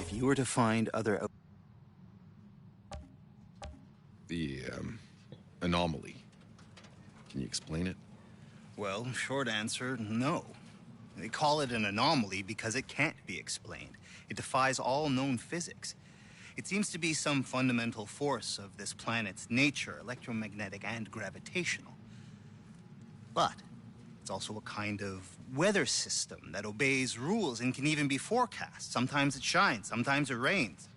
If you were to find other... The, anomaly. Can you explain it? Well, short answer, no. They call it an anomaly because it can't be explained. It defies all known physics. It seems to be some fundamental force of this planet's nature, electromagnetic and gravitational. But it's also a kind of weather system that obeys rules and can even be forecast. Sometimes it shines, sometimes it rains.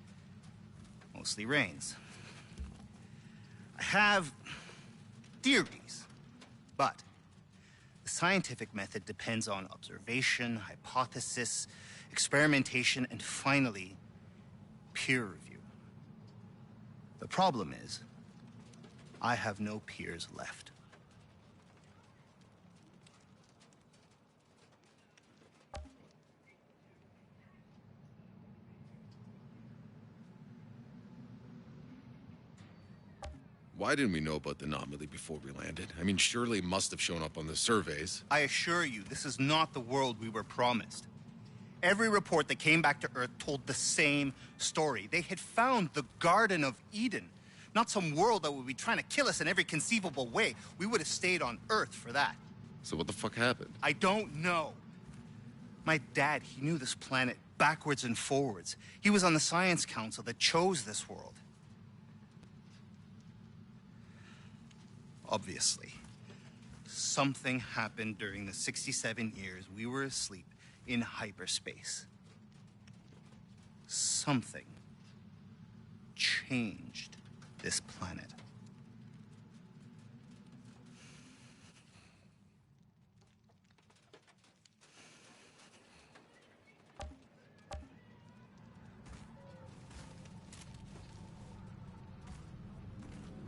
Mostly rains. I have theories, but the scientific method depends on observation, hypothesis, experimentation, and finally, peer review. The problem is, I have no peers left. Why didn't we know about the anomaly before we landed? I mean, surely it must have shown up on the surveys. I assure you, this is not the world we were promised. Every report that came back to Earth told the same story. They had found the Garden of Eden, not some world that would be trying to kill us in every conceivable way. We would have stayed on Earth for that. So what the fuck happened? I don't know. My dad, he knew this planet backwards and forwards. He was on the Science Council that chose this world. Obviously, something happened during the 67 years we were asleep in hyperspace. Something changed this planet.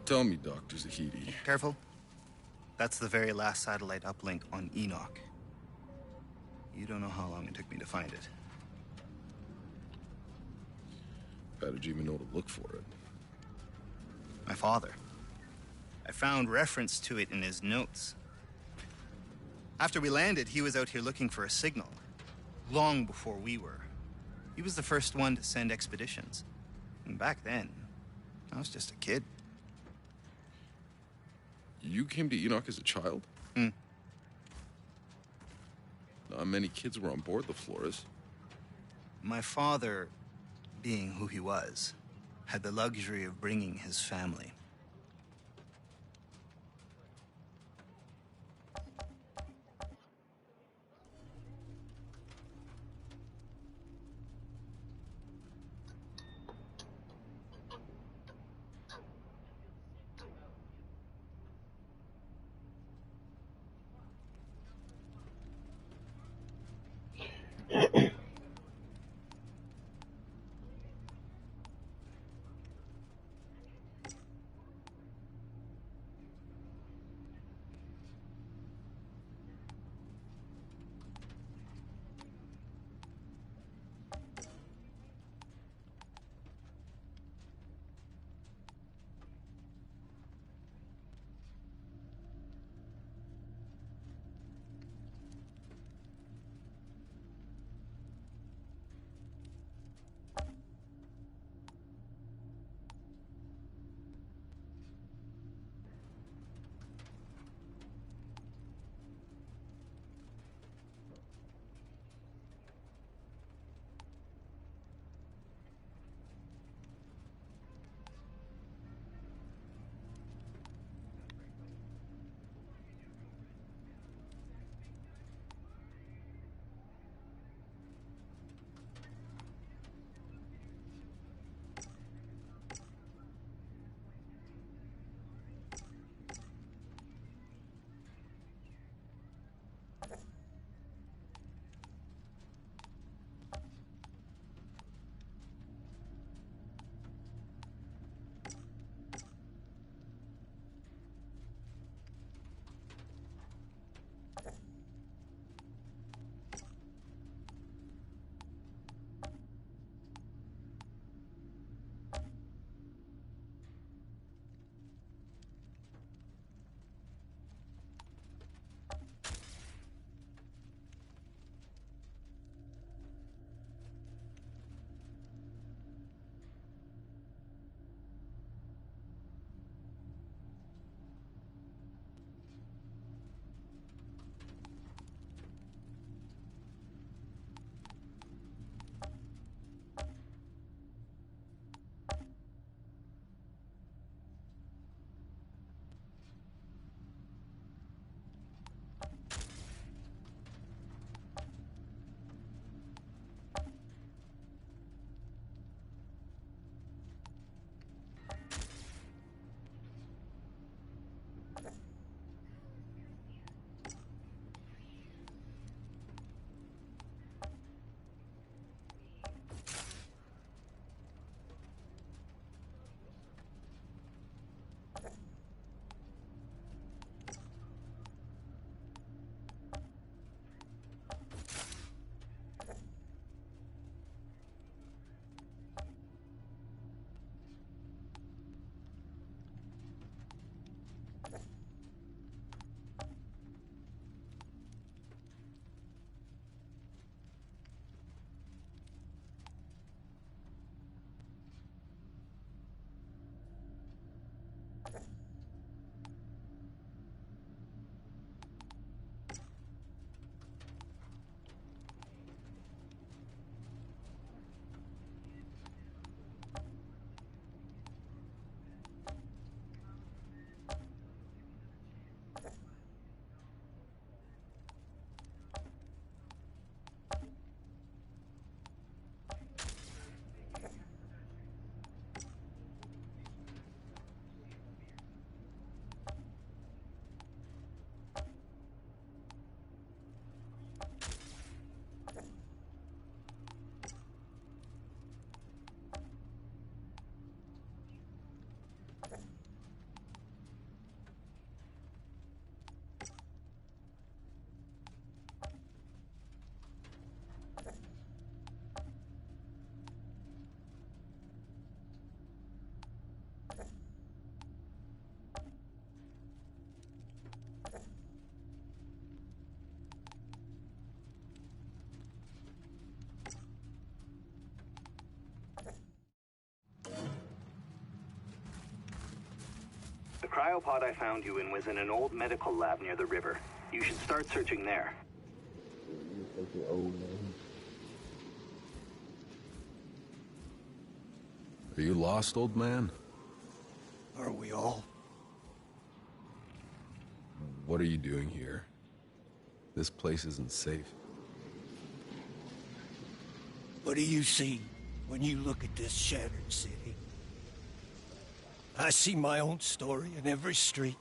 Tell me, Dr. Zahidi. Careful. That's the very last satellite uplink on Enoch. You don't know how long it took me to find it. How did you even know to look for it? My father. I found reference to it in his notes. After we landed, he was out here looking for a signal. Long before we were. He was the first one to send expeditions. And back then, I was just a kid. You came to Enoch as a child? Hmm. Not many kids were on board the Flores. My father, being who he was, had the luxury of bringing his family. cryopod I found you in was in an old medical lab near the river. You should start searching there. Are you lost, old man? Are we all? What are you doing here? This place isn't safe. What do you see when you look at this shattered city? I see my own story in every street.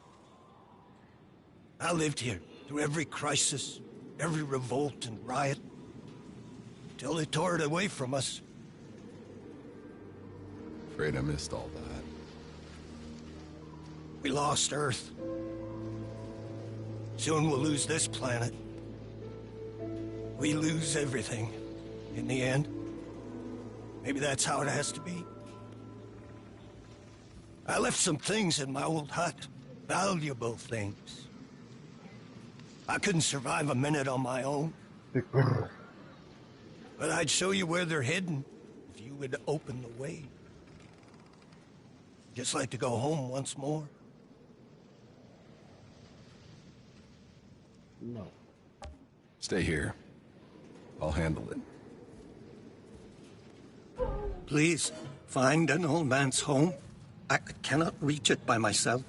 I lived here through every crisis, every revolt and riot, till they tore it away from us. Afraid I missed all that. We lost Earth. Soon we'll lose this planet. We lose everything in the end. Maybe that's how it has to be. I left some things in my old hut. Valuable things. I couldn't survive a minute on my own. But I'd show you where they're hidden if you would open the way. Just like to go home once more. No. Stay here. I'll handle it. Please, find an old man's home. I cannot reach it by myself.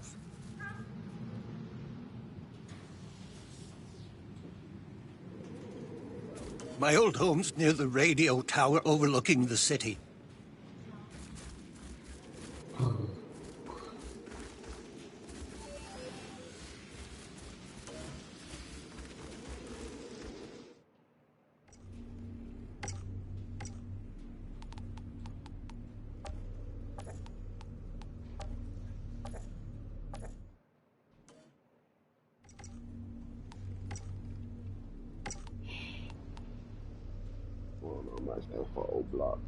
My old home's near the radio tower overlooking the city. Well, no, nice info block.